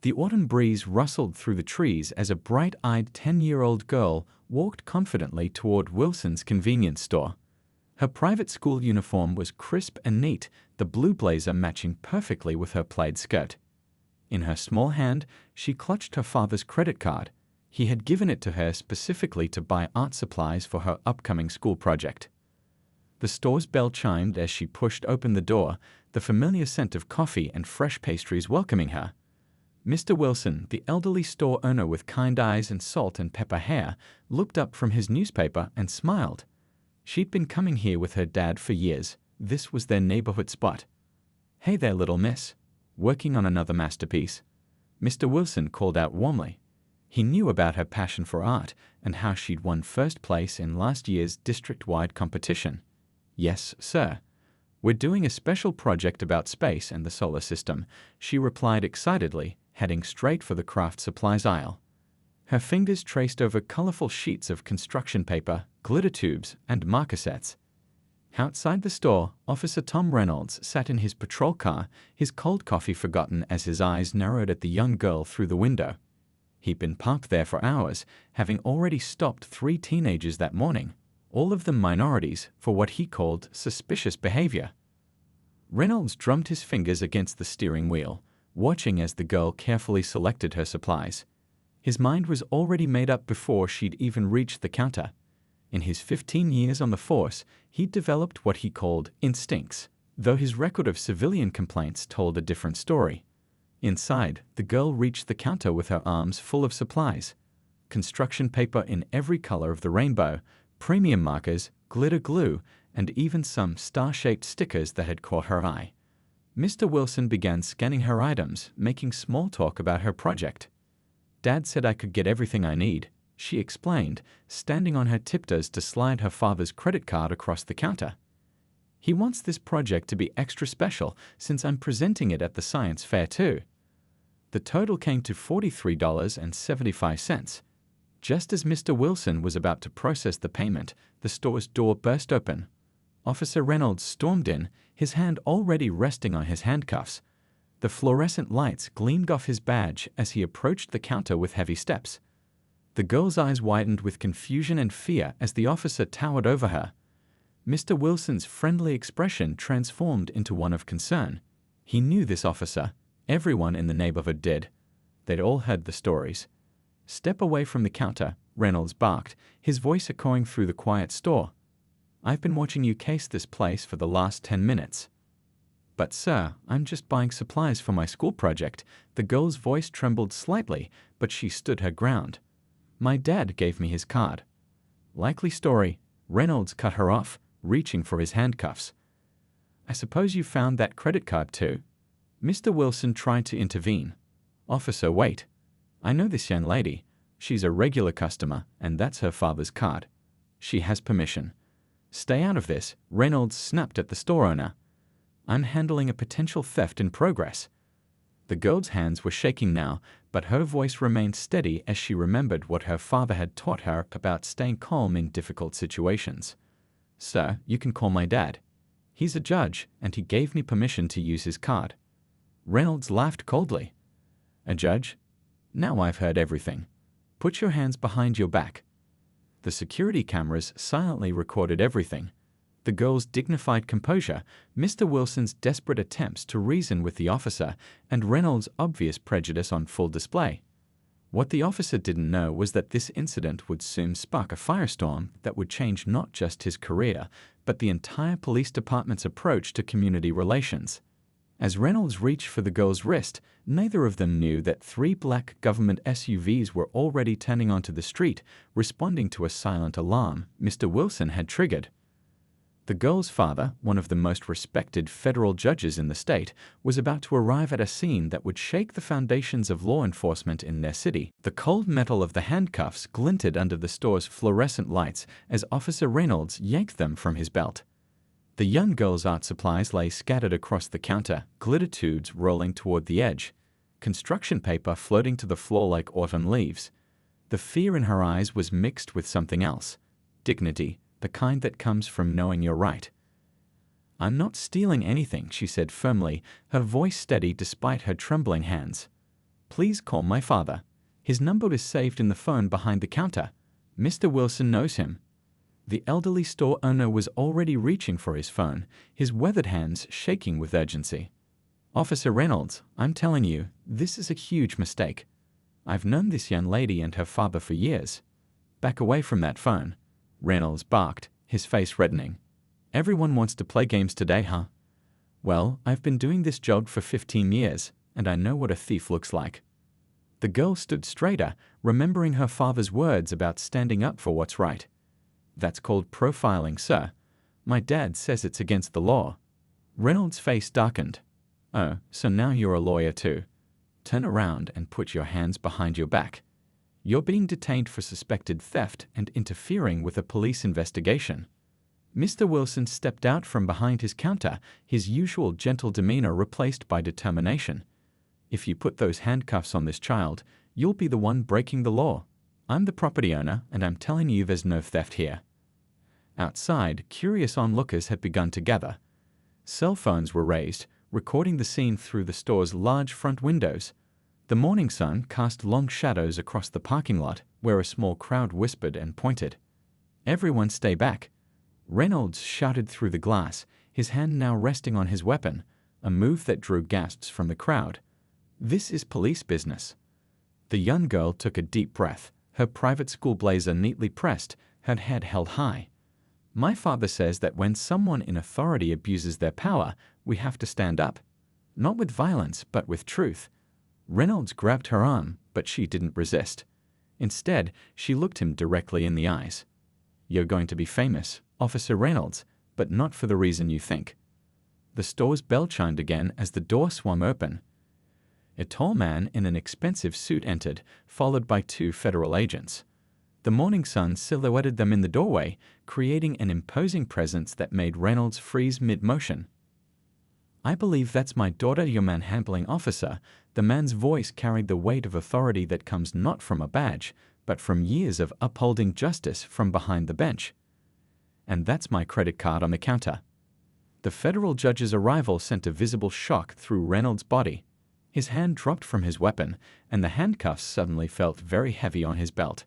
The autumn breeze rustled through the trees as a bright-eyed 10-year-old girl walked confidently toward Wilson's convenience store. Her private school uniform was crisp and neat, the blue blazer matching perfectly with her plaid skirt. In her small hand, she clutched her father's credit card. He had given it to her specifically to buy art supplies for her upcoming school project. The store's bell chimed as she pushed open the door, the familiar scent of coffee and fresh pastries welcoming her. Mr. Wilson, the elderly store owner with kind eyes and salt and pepper hair, looked up from his newspaper and smiled. She'd been coming here with her dad for years. This was their neighborhood spot. "Hey there, little miss. Working on another masterpiece?" Mr. Wilson called out warmly. He knew about her passion for art and how she'd won first place in last year's district-wide competition. "Yes, sir. We're doing a special project about space and the solar system," she replied excitedly, heading straight for the craft supplies aisle. Her fingers traced over colorful sheets of construction paper, glitter tubes, and marker sets. Outside the store, Officer Tom Reynolds sat in his patrol car, his cold coffee forgotten as his eyes narrowed at the young girl through the window. He'd been parked there for hours, having already stopped 3 teenagers that morning, all of them minorities, for what he called suspicious behavior. Reynolds drummed his fingers against the steering wheel, watching as the girl carefully selected her supplies. His mind was already made up before she'd even reached the counter. In his 15 years on the force, he'd developed what he called instincts, though his record of civilian complaints told a different story. Inside, the girl reached the counter with her arms full of supplies. Construction paper in every color of the rainbow, premium markers, glitter glue, and even some star-shaped stickers that had caught her eye. Mr. Wilson began scanning her items, making small talk about her project. "Dad said I could get everything I need," she explained, standing on her tiptoes to slide her father's credit card across the counter. "He wants this project to be extra special since I'm presenting it at the science fair too." The total came to $43.75. Just as Mr. Wilson was about to process the payment, the store's door burst open. Officer Reynolds stormed in, his hand already resting on his handcuffs. The fluorescent lights gleamed off his badge as he approached the counter with heavy steps. The girl's eyes widened with confusion and fear as the officer towered over her. Mr. Wilson's friendly expression transformed into one of concern. He knew this officer. Everyone in the neighborhood did. They'd all heard the stories. "Step away from the counter," Reynolds barked, his voice echoing through the quiet store. "I've been watching you case this place for the last 10 minutes. "But sir, I'm just buying supplies for my school project." The girl's voice trembled slightly, but she stood her ground. "My dad gave me his card." "Likely story." Reynolds cut her off, reaching for his handcuffs. "I suppose you found that credit card too?" Mr. Wilson tried to intervene. "Officer, wait. I know this young lady. She's a regular customer, and that's her father's card. She has permission." "Stay out of this," Reynolds snapped at the store owner. "I'm handling a potential theft in progress." The girl's hands were shaking now, but her voice remained steady as she remembered what her father had taught her about staying calm in difficult situations. "Sir, you can call my dad. He's a judge, and he gave me permission to use his card." Reynolds laughed coldly. "A judge? Now I've heard everything. Put your hands behind your back." The security cameras silently recorded everything. The girl's dignified composure, Mr. Wilson's desperate attempts to reason with the officer, and Reynolds' obvious prejudice on full display. What the officer didn't know was that this incident would soon spark a firestorm that would change not just his career, but the entire police department's approach to community relations. As Reynolds reached for the girl's wrist, neither of them knew that 3 black government SUVs were already turning onto the street, responding to a silent alarm Mr. Wilson had triggered. The girl's father, one of the most respected federal judges in the state, was about to arrive at a scene that would shake the foundations of law enforcement in their city. The cold metal of the handcuffs glinted under the store's fluorescent lights as Officer Reynolds yanked them from his belt. The young girl's art supplies lay scattered across the counter, glitter tubes rolling toward the edge, construction paper floating to the floor like autumn leaves. The fear in her eyes was mixed with something else: dignity, the kind that comes from knowing you're right. "I'm not stealing anything," she said firmly, her voice steady despite her trembling hands. Please call my father. His number is saved in the phone behind the counter. Mr. Wilson knows him." The elderly store owner was already reaching for his phone, his weathered hands shaking with urgency. "Officer Reynolds, I'm telling you, this is a huge mistake. I've known this young lady and her father for years." "Back away from that phone," Reynolds barked, his face reddening. "Everyone wants to play games today, huh? Well, I've been doing this job for 15 years, and I know what a thief looks like." The girl stood straighter, remembering her father's words about standing up for what's right. "That's called profiling, sir. My dad says it's against the law." Reynolds' face darkened. "Oh, so now you're a lawyer too. Turn around and put your hands behind your back. You're being detained for suspected theft and interfering with a police investigation." Mr. Wilson stepped out from behind his counter, his usual gentle demeanor replaced by determination. "If you put those handcuffs on this child, you'll be the one breaking the law. I'm the property owner, and I'm telling you there's no theft here." Outside, curious onlookers had begun to gather. Cell phones were raised, recording the scene through the store's large front windows. The morning sun cast long shadows across the parking lot, where a small crowd whispered and pointed. "Everyone stay back." Reynolds shouted through the glass, his hand now resting on his weapon, a move that drew gasps from the crowd. "This is police business." The young girl took a deep breath, her private school blazer neatly pressed, her head held high. "My father says that when someone in authority abuses their power, we have to stand up. Not with violence, but with truth." Reynolds grabbed her arm, but she didn't resist. Instead, she looked him directly in the eyes. "You're going to be famous, Officer Reynolds, but not for the reason you think." The store's bell chimed again as the door swung open. A tall man in an expensive suit entered, followed by 2 federal agents. The morning sun silhouetted them in the doorway, creating an imposing presence that made Reynolds freeze mid-motion. "I believe that's my daughter, your manhandling officer." The man's voice carried the weight of authority that comes not from a badge, but from years of upholding justice from behind the bench. "And that's my credit card on the counter." The federal judge's arrival sent a visible shock through Reynolds' body. His hand dropped from his weapon, and the handcuffs suddenly felt very heavy on his belt.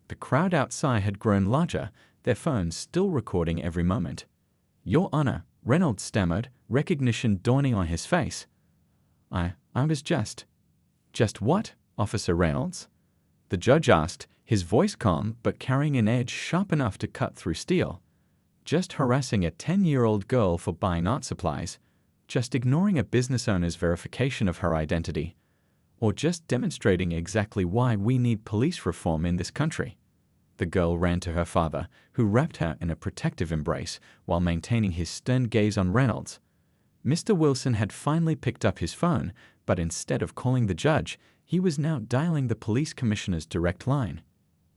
The crowd outside had grown larger, their phones still recording every moment. "Your Honor," Reynolds stammered, recognition dawning on his face. I was just..." "Just what, Officer Reynolds?" the judge asked, his voice calm but carrying an edge sharp enough to cut through steel. "Just harassing a 10-year-old girl for buying art supplies, just ignoring a business owner's verification of her identity, or just demonstrating exactly why we need police reform in this country." The girl ran to her father, who wrapped her in a protective embrace while maintaining his stern gaze on Reynolds. Mr. Wilson had finally picked up his phone, but instead of calling the judge, he was now dialing the police commissioner's direct line.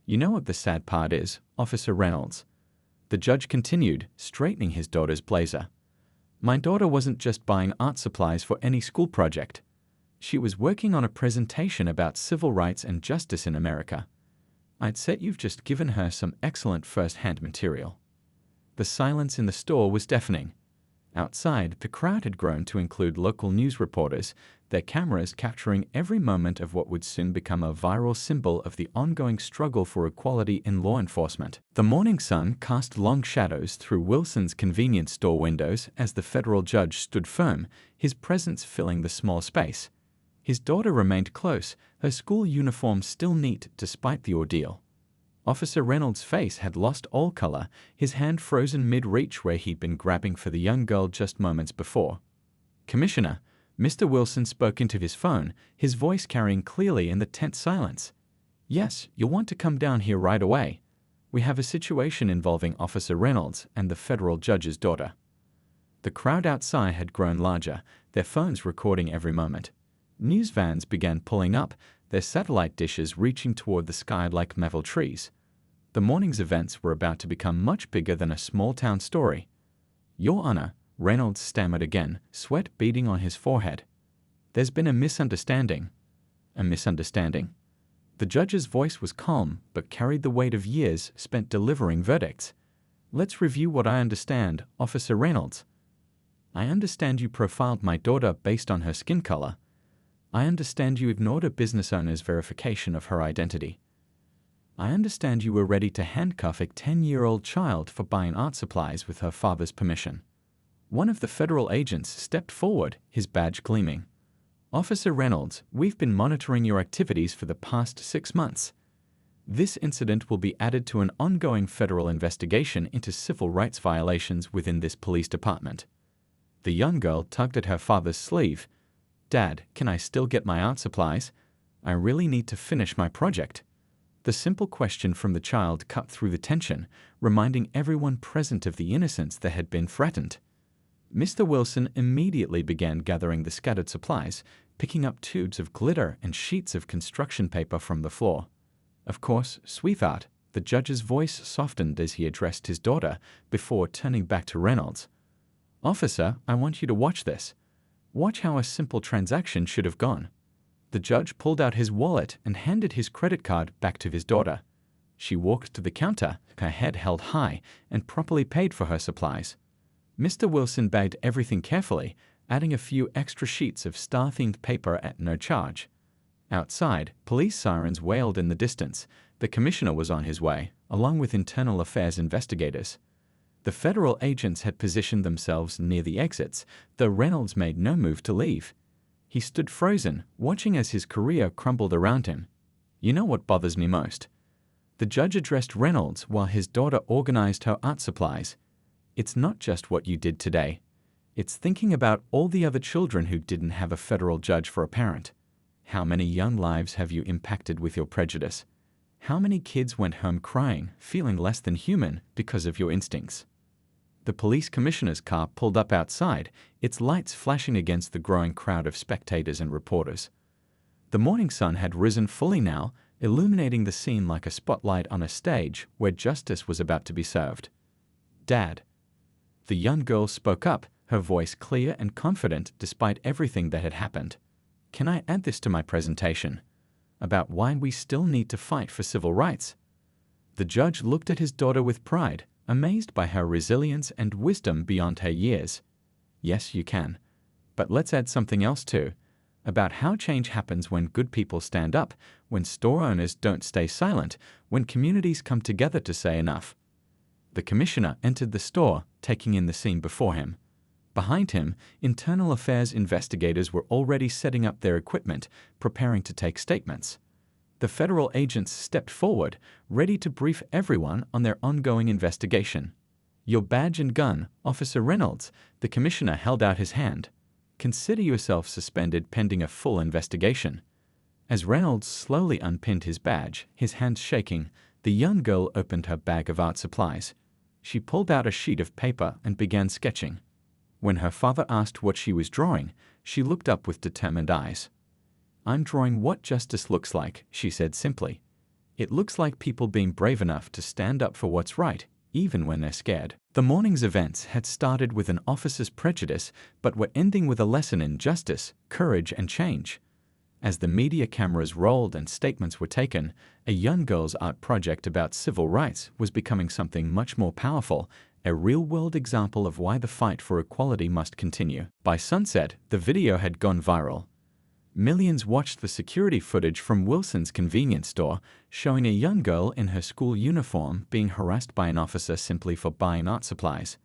"You know what the sad part is, Officer Reynolds?" The judge continued, straightening his daughter's blazer. "My daughter wasn't just buying art supplies for any school project. She was working on a presentation about civil rights and justice in America. I'd say you've just given her some excellent first-hand material." The silence in the store was deafening. Outside, the crowd had grown to include local news reporters, their cameras capturing every moment of what would soon become a viral symbol of the ongoing struggle for equality in law enforcement. The morning sun cast long shadows through Wilson's convenience store windows as the federal judge stood firm, his presence filling the small space. His daughter remained close, her school uniform still neat despite the ordeal. Officer Reynolds' face had lost all color, his hand frozen mid-reach where he'd been grabbing for the young girl just moments before. "Commissioner," Mr. Wilson spoke into his phone, his voice carrying clearly in the tense silence. "Yes, you'll want to come down here right away. We have a situation involving Officer Reynolds and the federal judge's daughter." The crowd outside had grown larger, their phones recording every moment. News vans began pulling up, their satellite dishes reaching toward the sky like metal trees. The morning's events were about to become much bigger than a small-town story. "Your Honor," Reynolds stammered again, sweat beading on his forehead. "There's been a misunderstanding." "A misunderstanding?" The judge's voice was calm, but carried the weight of years spent delivering verdicts. "Let's review what I understand, Officer Reynolds. I understand you profiled my daughter based on her skin color." I understand you ignored a business owner's verification of her identity. I understand you were ready to handcuff a 10-year-old child for buying art supplies with her father's permission. One of the federal agents stepped forward, his badge gleaming. Officer Reynolds, we've been monitoring your activities for the past 6 months. This incident will be added to an ongoing federal investigation into civil rights violations within this police department. The young girl tugged at her father's sleeve. Dad, can I still get my art supplies? I really need to finish my project. The simple question from the child cut through the tension, reminding everyone present of the innocence that had been threatened. Mr. Wilson immediately began gathering the scattered supplies, picking up tubes of glitter and sheets of construction paper from the floor. Of course, sweetheart, the judge's voice softened as he addressed his daughter before turning back to Reynolds. Officer, I want you to watch this. Watch how a simple transaction should have gone. The judge pulled out his wallet and handed his credit card back to his daughter. She walked to the counter, her head held high, and properly paid for her supplies. Mr. Wilson bagged everything carefully, adding a few extra sheets of star-themed paper at no charge. Outside, police sirens wailed in the distance. The commissioner was on his way, along with internal affairs investigators. The federal agents had positioned themselves near the exits, though Reynolds made no move to leave. He stood frozen, watching as his career crumbled around him. You know what bothers me most? The judge addressed Reynolds while his daughter organized her art supplies. It's not just what you did today. It's thinking about all the other children who didn't have a federal judge for a parent. How many young lives have you impacted with your prejudice? How many kids went home crying, feeling less than human because of your instincts? The police commissioner's car pulled up outside, its lights flashing against the growing crowd of spectators and reporters. The morning sun had risen fully now, illuminating the scene like a spotlight on a stage where justice was about to be served. Dad. The young girl spoke up, her voice clear and confident despite everything that had happened. Can I add this to my presentation? About why we still need to fight for civil rights? The judge looked at his daughter with pride, amazed by her resilience and wisdom beyond her years. Yes, you can. But let's add something else too, about how change happens when good people stand up, when store owners don't stay silent, when communities come together to say enough. The commissioner entered the store, taking in the scene before him. Behind him, internal affairs investigators were already setting up their equipment, preparing to take statements. The federal agents stepped forward, ready to brief everyone on their ongoing investigation. Your badge and gun, Officer Reynolds, the commissioner held out his hand. Consider yourself suspended pending a full investigation. As Reynolds slowly unpinned his badge, his hands shaking, the young girl opened her bag of art supplies. She pulled out a sheet of paper and began sketching. When her father asked what she was drawing, she looked up with determined eyes. I'm drawing what justice looks like, she said simply. It looks like people being brave enough to stand up for what's right, even when they're scared. The morning's events had started with an officer's prejudice, but were ending with a lesson in justice, courage, and change. As the media cameras rolled and statements were taken, a young girl's art project about civil rights was becoming something much more powerful, a real-world example of why the fight for equality must continue. By sunset, the video had gone viral. Millions watched the security footage from Wilson's convenience store, showing a young girl in her school uniform being harassed by an officer simply for buying art supplies.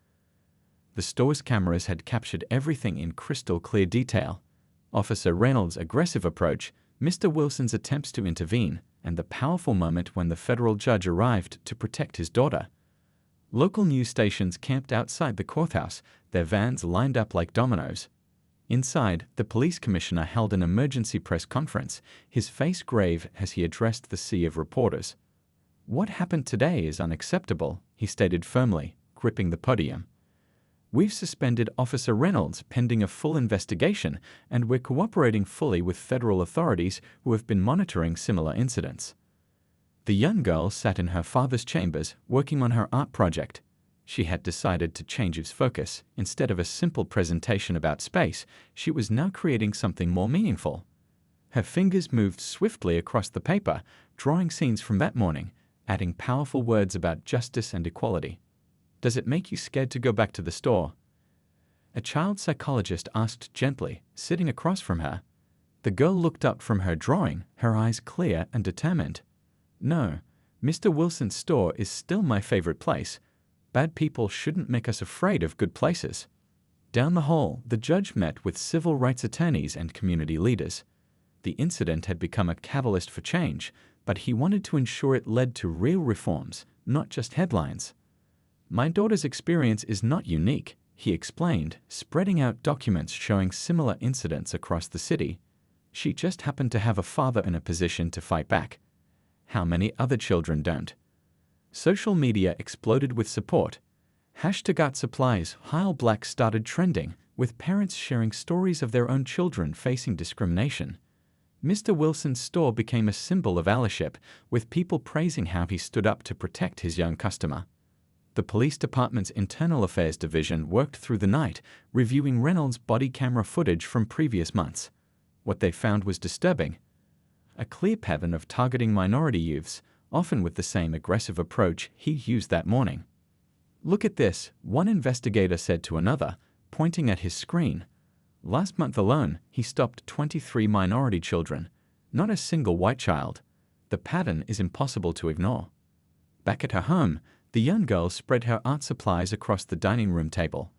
The store's cameras had captured everything in crystal clear detail. Officer Reynolds' aggressive approach, Mr. Wilson's attempts to intervene, and the powerful moment when the federal judge arrived to protect his daughter. Local news stations camped outside the courthouse, their vans lined up like dominoes. Inside, the police commissioner held an emergency press conference, his face grave as he addressed the sea of reporters. What happened today is unacceptable, he stated firmly, gripping the podium. We've suspended Officer Reynolds pending a full investigation, and we're cooperating fully with federal authorities who have been monitoring similar incidents. The young girl sat in her father's chambers working on her art project. She had decided to change its focus. Instead of a simple presentation about space, she was now creating something more meaningful. Her fingers moved swiftly across the paper, drawing scenes from that morning, adding powerful words about justice and equality. Does it make you scared to go back to the store? A child psychologist asked gently, sitting across from her. The girl looked up from her drawing, her eyes clear and determined. No, Mr. Wilson's store is still my favorite place. Bad people shouldn't make us afraid of good places. Down the hall, the judge met with civil rights attorneys and community leaders. The incident had become a catalyst for change, but he wanted to ensure it led to real reforms, not just headlines. My daughter's experience is not unique, he explained, spreading out documents showing similar incidents across the city. She just happened to have a father in a position to fight back. How many other children don't? Social media exploded with support. #ArtSupplies Heil Black started trending, with parents sharing stories of their own children facing discrimination. Mr. Wilson's store became a symbol of allyship, with people praising how he stood up to protect his young customer. The police department's Internal Affairs Division worked through the night, reviewing Reynolds' body camera footage from previous months. What they found was disturbing. A clear pattern of targeting minority youths, often with the same aggressive approach he used that morning. "Look at this," one investigator said to another, pointing at his screen. Last month alone, he stopped 23 minority children, not a single white child. The pattern is impossible to ignore. Back at her home, the young girl spread her art supplies across the dining room table.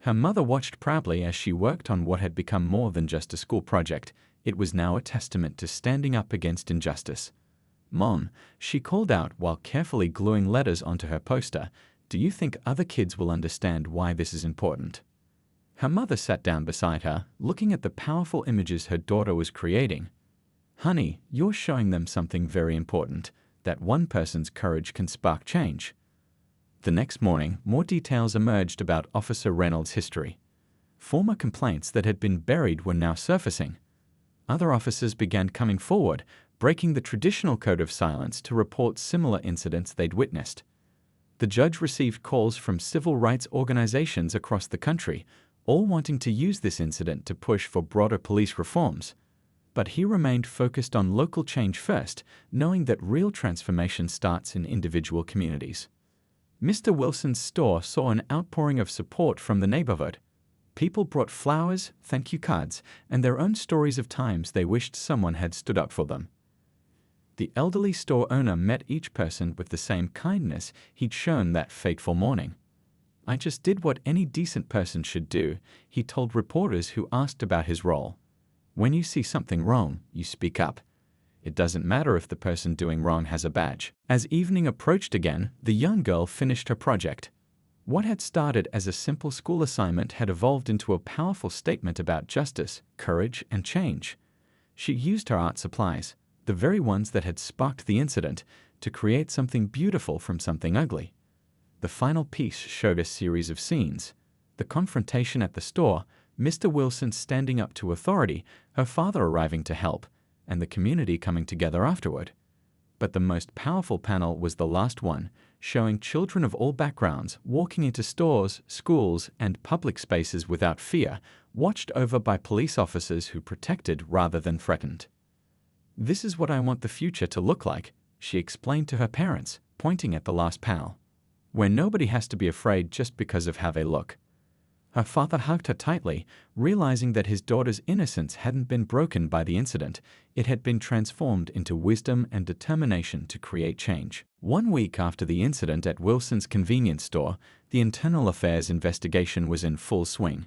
Her mother watched proudly as she worked on what had become more than just a school project. It was now a testament to standing up against injustice. "Mom," she called out while carefully gluing letters onto her poster, "do you think other kids will understand why this is important?" Her mother sat down beside her, looking at the powerful images her daughter was creating. "Honey, you're showing them something very important, that one person's courage can spark change." The next morning, more details emerged about Officer Reynolds' history. Former complaints that had been buried were now surfacing. Other officers began coming forward, breaking the traditional code of silence to report similar incidents they'd witnessed. The judge received calls from civil rights organizations across the country, all wanting to use this incident to push for broader police reforms. But he remained focused on local change first, knowing that real transformation starts in individual communities. Mr. Wilson's store saw an outpouring of support from the neighborhood. People brought flowers, thank you cards, and their own stories of times they wished someone had stood up for them. The elderly store owner met each person with the same kindness he'd shown that fateful morning. "I just did what any decent person should do," he told reporters who asked about his role. "When you see something wrong, you speak up. It doesn't matter if the person doing wrong has a badge." As evening approached again, the young girl finished her project. What had started as a simple school assignment had evolved into a powerful statement about justice, courage, and change. She used her art supplies, the very ones that had sparked the incident, to create something beautiful from something ugly. The final piece showed a series of scenes: the confrontation at the store, Mr. Wilson standing up to authority, her father arriving to help, and the community coming together afterward. But the most powerful panel was the last one, showing children of all backgrounds walking into stores, schools, and public spaces without fear, watched over by police officers who protected rather than threatened. "This is what I want the future to look like," she explained to her parents, pointing at the last panel, "where nobody has to be afraid just because of how they look." Her father hugged her tightly, realizing that his daughter's innocence hadn't been broken by the incident. It had been transformed into wisdom and determination to create change. 1 week after the incident at Wilson's convenience store, the internal affairs investigation was in full swing.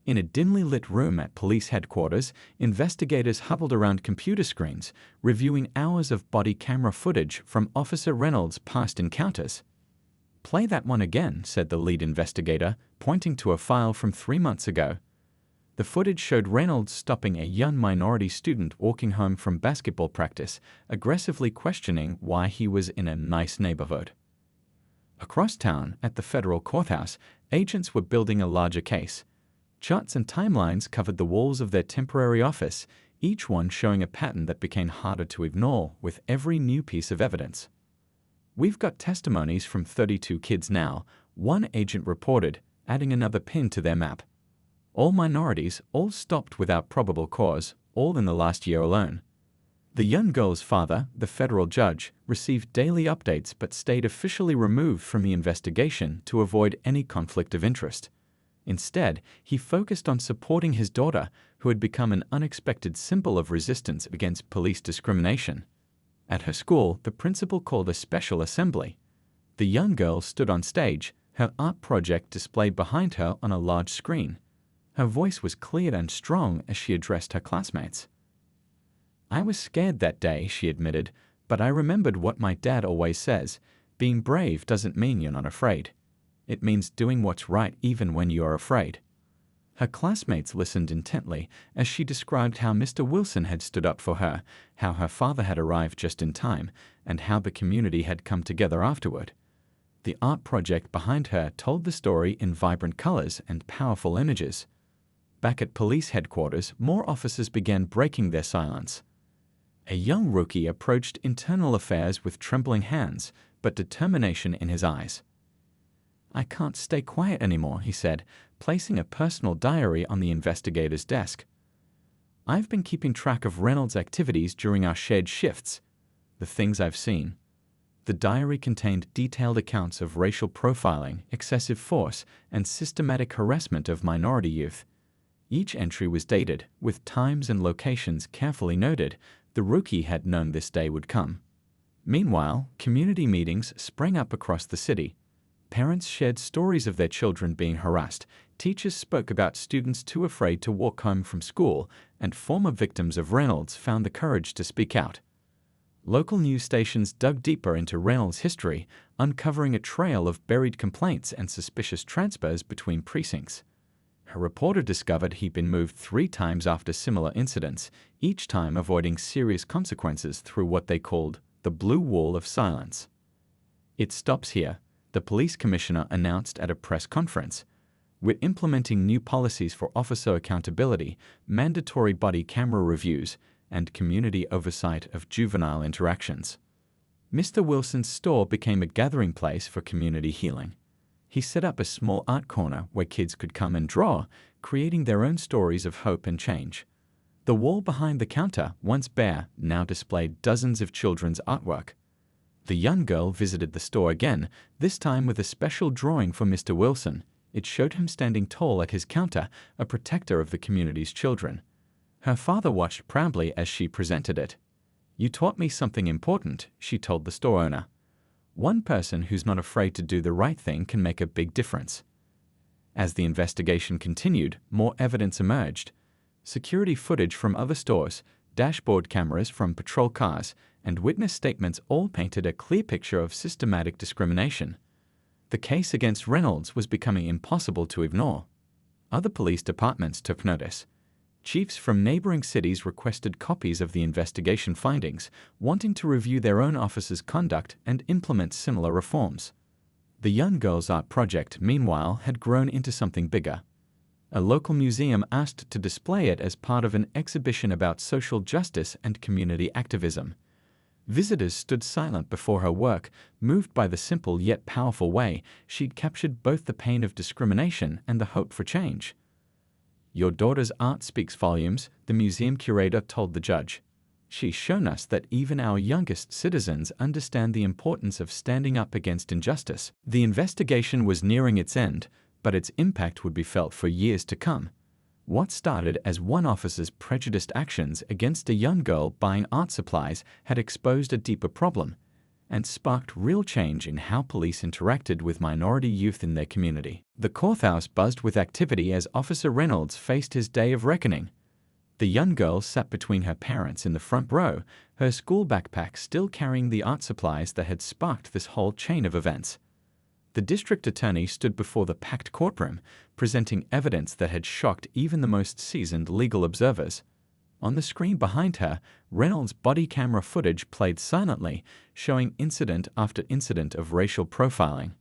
In a dimly lit room at police headquarters, investigators huddled around computer screens, reviewing hours of body camera footage from Officer Reynolds' past encounters. "Play that one again," said the lead investigator, pointing to a file from 3 months ago. The footage showed Reynolds stopping a young minority student walking home from basketball practice, aggressively questioning why he was in a nice neighborhood. Across town, at the federal courthouse, agents were building a larger case. Charts and timelines covered the walls of their temporary office, each one showing a pattern that became harder to ignore with every new piece of evidence. "We've got testimonies from 32 kids now," one agent reported, adding another pin to their map. "All minorities, all stopped without probable cause, all in the last year alone." The young girl's father, the federal judge, received daily updates but stayed officially removed from the investigation to avoid any conflict of interest. Instead, he focused on supporting his daughter, who had become an unexpected symbol of resistance against police discrimination. At her school, the principal called a special assembly. The young girl stood on stage, her art project displayed behind her on a large screen. Her voice was clear and strong as she addressed her classmates. "I was scared that day," she admitted, "but I remembered what my dad always says: being brave doesn't mean you're not afraid. It means doing what's right even when you are afraid." Her classmates listened intently as she described how Mr. Wilson had stood up for her, how her father had arrived just in time, and how the community had come together afterward. The art project behind her told the story in vibrant colors and powerful images. Back at police headquarters, more officers began breaking their silence. A young rookie approached internal affairs with trembling hands, but determination in his eyes. "I can't stay quiet anymore," he said, placing a personal diary on the investigator's desk. "I've been keeping track of Reynolds' activities during our shared shifts. The things I've seen." The diary contained detailed accounts of racial profiling, excessive force, and systematic harassment of minority youth. Each entry was dated, with times and locations carefully noted. The rookie had known this day would come. Meanwhile, community meetings sprang up across the city. Parents shared stories of their children being harassed, teachers spoke about students too afraid to walk home from school, and former victims of Reynolds found the courage to speak out. Local news stations dug deeper into Reynolds' history, uncovering a trail of buried complaints and suspicious transfers between precincts. A reporter discovered he'd been moved 3 times after similar incidents, each time avoiding serious consequences through what they called the blue wall of silence. "It stops here," the police commissioner announced at a press conference. "We're implementing new policies for officer accountability, mandatory body camera reviews, and community oversight of juvenile interactions." Mr. Wilson's store became a gathering place for community healing. He set up a small art corner where kids could come and draw, creating their own stories of hope and change. The wall behind the counter, once bare, now displayed dozens of children's artwork. The young girl visited the store again, this time with a special drawing for Mr. Wilson. It showed him standing tall at his counter, a protector of the community's children. Her father watched proudly as she presented it. "You taught me something important," she told the store owner. "One person who's not afraid to do the right thing can make a big difference." As the investigation continued, more evidence emerged. Security footage from other stores, dashboard cameras from patrol cars, and witness statements all painted a clear picture of systematic discrimination. The case against Reynolds was becoming impossible to ignore. Other police departments took notice. Chiefs from neighboring cities requested copies of the investigation findings, wanting to review their own officers' conduct and implement similar reforms. The young girl's art project, meanwhile, had grown into something bigger. A local museum asked to display it as part of an exhibition about social justice and community activism. Visitors stood silent before her work, moved by the simple yet powerful way she'd captured both the pain of discrimination and the hope for change. "Your daughter's art speaks volumes," the museum curator told the judge. "She's shown us that even our youngest citizens understand the importance of standing up against injustice." The investigation was nearing its end, but its impact would be felt for years to come. What started as one officer's prejudiced actions against a young girl buying art supplies had exposed a deeper problem and sparked real change in how police interacted with minority youth in their community. The courthouse buzzed with activity as Officer Reynolds faced his day of reckoning. The young girl sat between her parents in the front row, her school backpack still carrying the art supplies that had sparked this whole chain of events. The district attorney stood before the packed courtroom, presenting evidence that had shocked even the most seasoned legal observers. On the screen behind her, Reynolds' body camera footage played silently, showing incident after incident of racial profiling.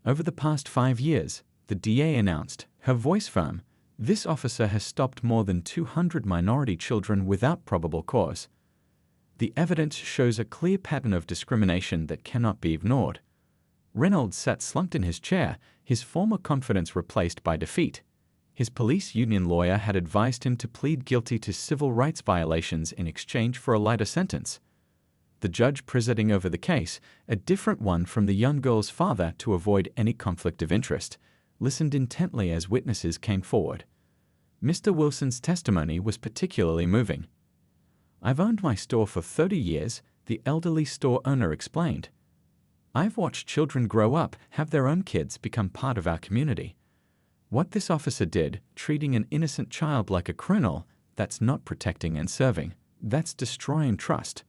Over the past 5 years, the DA announced, her voice firm, this officer has stopped more than 200 minority children without probable cause. The evidence shows a clear pattern of discrimination that cannot be ignored. Reynolds sat slumped in his chair, his former confidence replaced by defeat. His police union lawyer had advised him to plead guilty to civil rights violations in exchange for a lighter sentence. The judge presiding over the case, a different one from the young girl's father to avoid any conflict of interest, listened intently as witnesses came forward. Mr. Wilson's testimony was particularly moving. "I've owned my store for 30 years, the elderly store owner explained. I've watched children grow up, have their own kids, become part of our community. What this officer did, treating an innocent child like a criminal, that's not protecting and serving. That's destroying trust."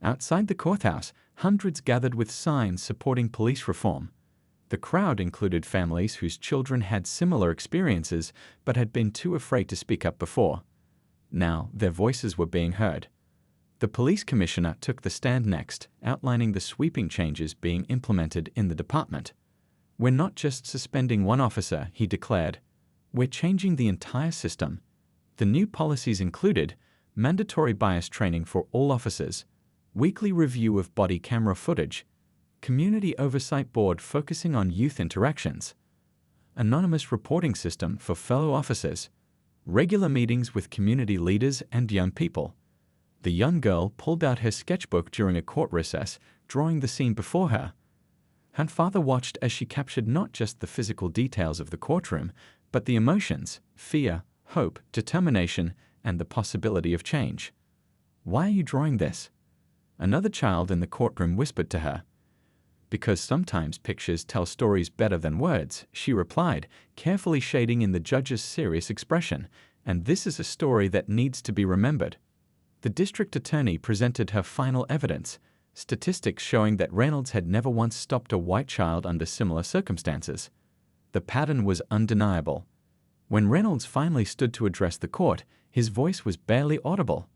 Outside the courthouse, hundreds gathered with signs supporting police reform. The crowd included families whose children had similar experiences but had been too afraid to speak up before. Now, their voices were being heard. The police commissioner took the stand next, outlining the sweeping changes being implemented in the department. "We're not just suspending one officer," he declared. "We're changing the entire system." The new policies included mandatory bias training for all officers, weekly review of body camera footage, community oversight board focusing on youth interactions, anonymous reporting system for fellow officers, regular meetings with community leaders and young people. The young girl pulled out her sketchbook during a court recess, drawing the scene before her. Her father watched as she captured not just the physical details of the courtroom, but the emotions, fear, hope, determination, and the possibility of change. "Why are you drawing this?" Another child in the courtroom whispered to her. "Because sometimes pictures tell stories better than words," she replied, carefully shading in the judge's serious expression, "and this is a story that needs to be remembered." The district attorney presented her final evidence, statistics showing that Reynolds had never once stopped a white child under similar circumstances. The pattern was undeniable. When Reynolds finally stood to address the court, his voice was barely audible.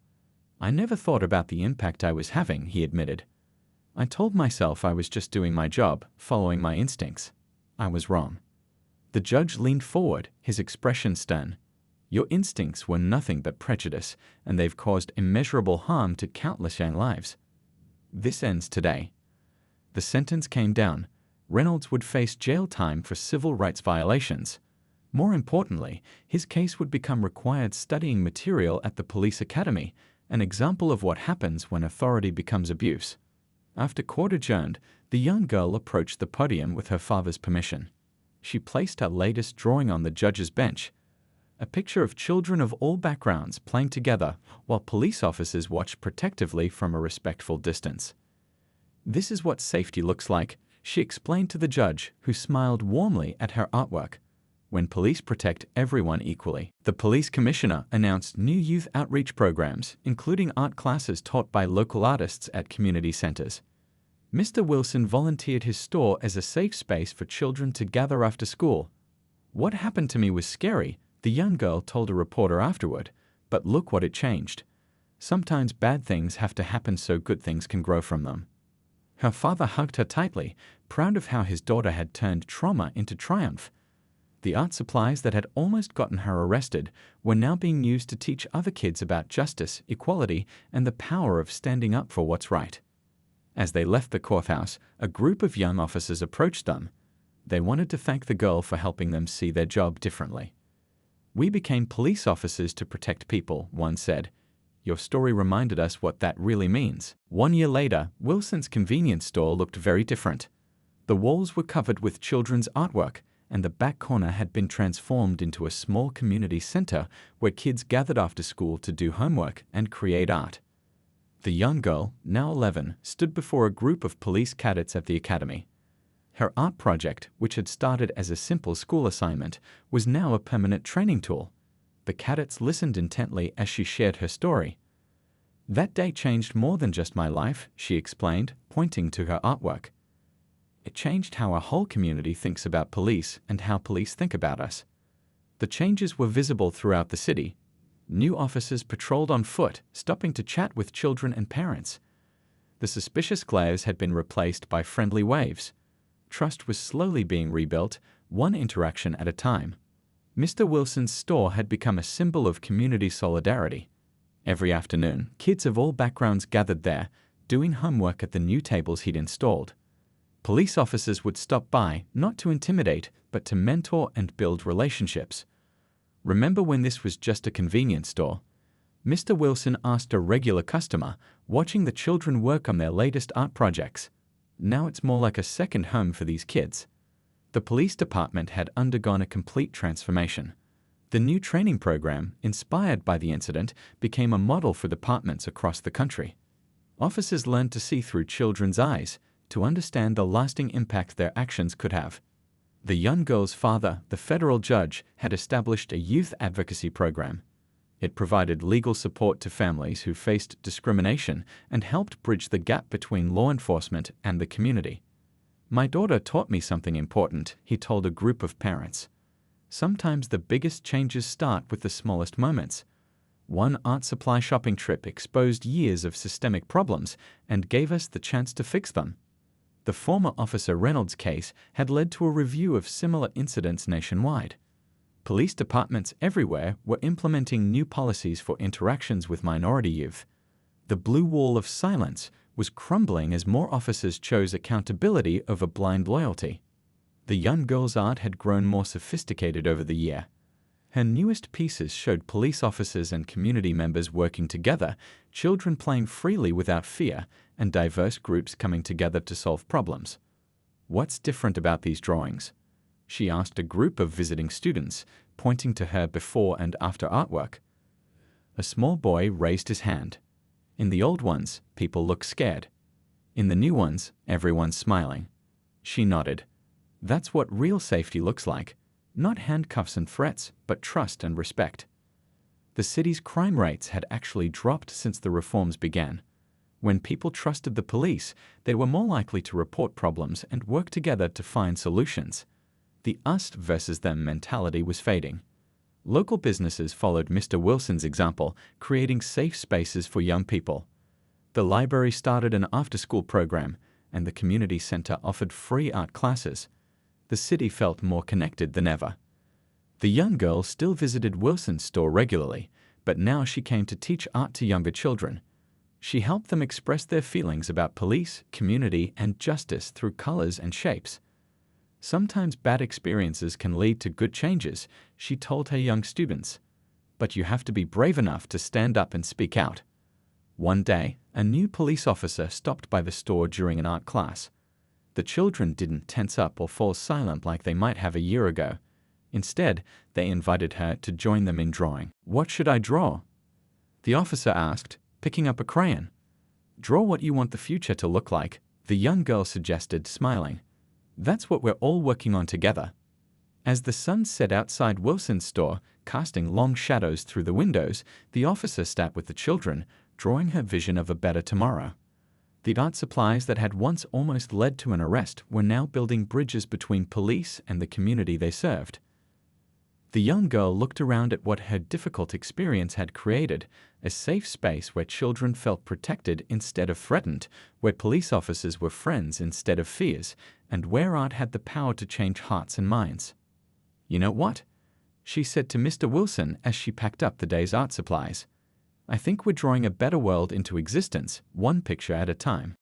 "I never thought about the impact I was having," he admitted. "I told myself I was just doing my job, following my instincts. I was wrong." The judge leaned forward, his expression stern. "Your instincts were nothing but prejudice, and they've caused immeasurable harm to countless young lives. This ends today." The sentence came down. Reynolds would face jail time for civil rights violations. More importantly, his case would become required studying material at the police academy, an example of what happens when authority becomes abuse. After court adjourned, the young girl approached the podium with her father's permission. She placed her latest drawing on the judge's bench, a picture of children of all backgrounds playing together while police officers watched protectively from a respectful distance. "This is what safety looks like," she explained to the judge, who smiled warmly at her artwork. "When police protect everyone equally." The police commissioner announced new youth outreach programs, including art classes taught by local artists at community centers. Mr. Wilson volunteered his store as a safe space for children to gather after school. "What happened to me was scary," the young girl told a reporter afterward, "but look what it changed. Sometimes bad things have to happen so good things can grow from them." Her father hugged her tightly, proud of how his daughter had turned trauma into triumph. The art supplies that had almost gotten her arrested were now being used to teach other kids about justice, equality, and the power of standing up for what's right. As they left the courthouse, a group of young officers approached them. They wanted to thank the girl for helping them see their job differently. "We became police officers to protect people," one said. "Your story reminded us what that really means." 1 year later, Wilson's convenience store looked very different. The walls were covered with children's artwork, and the back corner had been transformed into a small community center where kids gathered after school to do homework and create art. The young girl, now 11, stood before a group of police cadets at the academy. Her art project, which had started as a simple school assignment, was now a permanent training tool. The cadets listened intently as she shared her story. "That day changed more than just my life," she explained, pointing to her artwork. "It changed how our whole community thinks about police and how police think about us." The changes were visible throughout the city. New officers patrolled on foot, stopping to chat with children and parents. The suspicious glares had been replaced by friendly waves. Trust was slowly being rebuilt, one interaction at a time. Mr. Wilson's store had become a symbol of community solidarity. Every afternoon, kids of all backgrounds gathered there, doing homework at the new tables he'd installed. Police officers would stop by, not to intimidate, but to mentor and build relationships. "Remember when this was just a convenience store?" Mr. Wilson asked a regular customer, watching the children work on their latest art projects. "Now it's more like a second home for these kids." The police department had undergone a complete transformation. The new training program, inspired by the incident, became a model for departments across the country. Officers learned to see through children's eyes, to understand the lasting impact their actions could have. The young girl's father, the federal judge, had established a youth advocacy program. It provided legal support to families who faced discrimination and helped bridge the gap between law enforcement and the community. "My daughter taught me something important," he told a group of parents. "Sometimes the biggest changes start with the smallest moments." One art supply shopping trip exposed years of systemic problems and gave us the chance to fix them. The former Officer Reynolds case had led to a review of similar incidents nationwide. Police departments everywhere were implementing new policies for interactions with minority youth. The blue wall of silence was crumbling as more officers chose accountability over blind loyalty. The young girl's art had grown more sophisticated over the year. Her newest pieces showed police officers and community members working together, children playing freely without fear, and diverse groups coming together to solve problems. "What's different about these drawings?" she asked a group of visiting students, pointing to her before and after artwork. A small boy raised his hand. "In the old ones, people look scared. In the new ones, everyone's smiling." She nodded. "That's what real safety looks like. Not handcuffs and threats, but trust and respect." The city's crime rates had actually dropped since the reforms began. When people trusted the police, they were more likely to report problems and work together to find solutions. The us versus them mentality was fading. Local businesses followed Mr. Wilson's example, creating safe spaces for young people. The library started an after-school program, and the community center offered free art classes. The city felt more connected than ever. The young girl still visited Wilson's store regularly, but now she came to teach art to younger children. She helped them express their feelings about police, community, and justice through colors and shapes. "Sometimes bad experiences can lead to good changes," she told her young students. "But you have to be brave enough to stand up and speak out." One day, a new police officer stopped by the store during an art class. The children didn't tense up or fall silent like they might have a year ago. Instead, they invited her to join them in drawing. "What should I draw?" the officer asked, picking up a crayon. "Draw what you want the future to look like," the young girl suggested, smiling. "That's what we're all working on together." As the sun set outside Wilson's store, casting long shadows through the windows, the officer sat with the children, drawing her vision of a better tomorrow. The art supplies that had once almost led to an arrest were now building bridges between police and the community they served. The young girl looked around at what her difficult experience had created, a safe space where children felt protected instead of threatened, where police officers were friends instead of fears, and where art had the power to change hearts and minds. "You know what?" she said to Mr. Wilson as she packed up the day's art supplies. "I think we're drawing a better world into existence, one picture at a time."